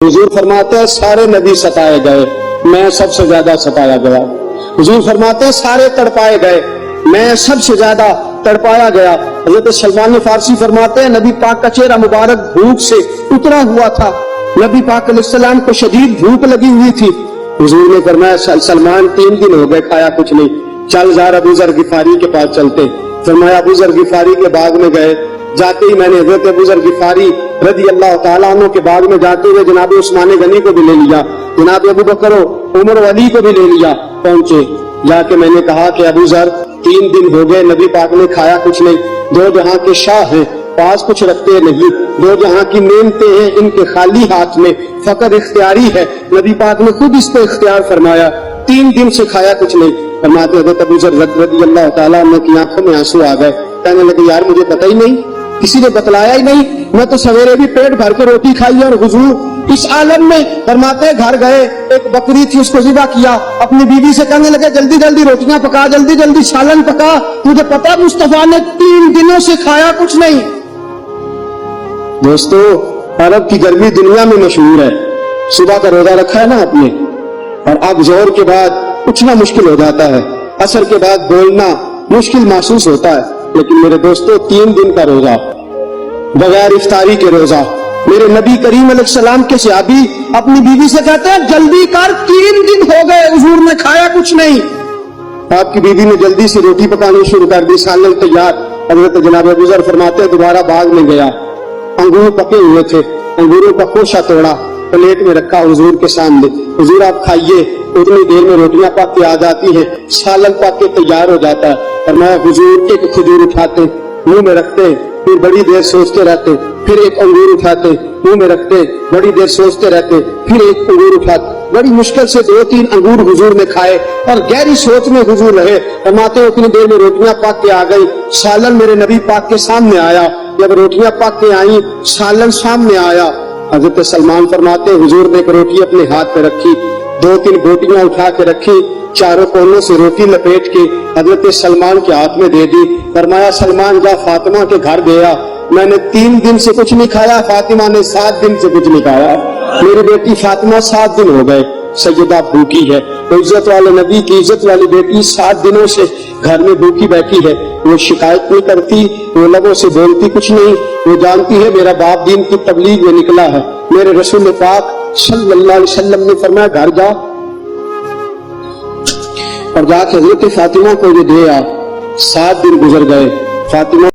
حضور فرماتے ہیں سارے نبی ستائے گئے، میں سب سے زیادہ ستایا گیا۔ حضور فرماتے ہیں سارے تڑپائے گئے، میں سب سے زیادہ تڑپایا گیا۔ حضرت سلمان فارسی فرماتے ہیں نبی پاک کا چہرہ مبارک بھوک سے اترا ہوا تھا، نبی پاک علیہ السلام کو شدید بھوک لگی ہوئی تھی۔ حضور نے فرمایا سلمان 3 دن ہو گئے کھایا کچھ نہیں، چل ذرا ابو ذر غفاری کے پاس چلتے۔ فرمایا ابو ذر غفاری کے باغ میں گئے، جاتے ہی میں نے حضرت ابو ذر غفاری رضی اللہ تعالیٰ عنہ کے باغ میں جاتے ہوئے جناب عثمان غنی کو بھی لے لیا، جناب ابو بکر عمر و علی کو بھی لے لیا۔ پہنچے جا کے میں نے کہا کہ ابو ذر 3 دن ہو گئے نبی پاک نے کھایا کچھ نہیں، 2 جہاں کے شاہ ہیں پاس کچھ رکھتے نہیں، 2 جہاں کی نعمتیں ہیں ان کے خالی ہاتھ میں، فقر اختیاری ہے، نبی پاک نے خود اس کو اختیار فرمایا، 3 دن سے کھایا کچھ نہیں۔ فرماتے حضرت ابو ذر رضی اللہ تعالیٰ عنہ کی آنکھوں میں آنسو آ گئے، کہنے لگے یار مجھے پتہ ہی نہیں، کسی نے بتلایا ہی نہیں، میں تو سویرے بھی پیٹ بھر کے روٹی کھائی اور حضور اس عالم میں۔ فرماتے گھر گئے، ایک بکری تھی اس کو ذبح کیا، اپنی بیوی سے کہنے لگے جلدی جلدی روٹیاں پکا، جلدی جلدی سالن پکا، مجھے پتا مصطفیٰ نے 3 دنوں سے کھایا کچھ نہیں۔ دوستو عرب کی گرمی دنیا میں مشہور ہے، صبح کا روزہ رکھا ہے نا آپ نے، اور اب ظہر کے بعد اٹھنا مشکل ہو جاتا ہے، عصر کے بعد بولنا مشکل محسوس ہوتا ہے، لیکن میرے دوستو 3 دن کا روزہ بغیر افطاری کے روزہ، میرے نبی کریم علیہ السلام کے صحابی اپنی بیوی سے کہتے ہیں جلدی کر 3 دن ہو گئے حضور نے کھایا کچھ نہیں۔ آپ کی بیوی نے جلدی سے روٹی پکانی شروع کر دی، سالن تیار۔ حضرت جناب ابو ذر فرماتے ہیں دوبارہ باغ میں گیا، انگور پکے ہوئے تھے، انگوروں کا خوشہ توڑا، پلیٹ میں رکھا حضور کے سامنے، حضور آپ کھائیے، اتنی دیر میں روٹیاں پک کے آ جاتی ہیں، سالن پک کے تیار ہو جاتا ہے۔ اور میں حضور ایک کھجور اٹھاتے منہ میں رکھتے، پھر بڑی دیر سوچتے رہتے، پھر ایک انگور اٹھاتے منہ میں رکھتے، بڑی دیر سوچتے رہتے، پھر ایک انگور اٹھاتے، بڑی مشکل سے 2-3 انگور حضور نے کھائے اور گہری سوچ میں حضور رہے۔ فرماتے اتنی دیر میں روٹیاں پک کے آ گئی، سالن میرے نبی پاک کے سامنے آیا، جب روٹیاں پک کے آئیں سالن سامنے آیا، حضرت سلمان فرماتے حضور نے ایک روٹی اپنے ہاتھ پہ رکھی، 2-3 بوٹیاں اٹھا کے رکھی، چاروں کونوں سے روٹی لپیٹ کے حضرت سلمان کے ہاتھ میں دے دی۔ فرمایا سلمان جا فاطمہ کے گھر گیا، میں نے 3 دن سے کچھ نہیں کھایا، فاطمہ نے 7 دن سے کچھ نہیں کھایا، میری بیٹی فاطمہ 7 دن ہو گئے سیدہ بھوکی ہے، عزت والے نبی کی عزت والی بیٹی 7 دنوں سے گھر میں بھوکی بیٹھی ہے، وہ شکایت نہیں کرتی، وہ لبوں سے بولتی کچھ نہیں، وہ جانتی ہے میرا باپ دین کی تبلیغ میں نکلا ہے۔ میرے رسول پاک صلی اللہ علیہ وسلم نے فرمایا گھر جا اور جا کے حضرت فاطمہ کو یہ دے آ۔ 7 دن گزر گئے، فاطمہ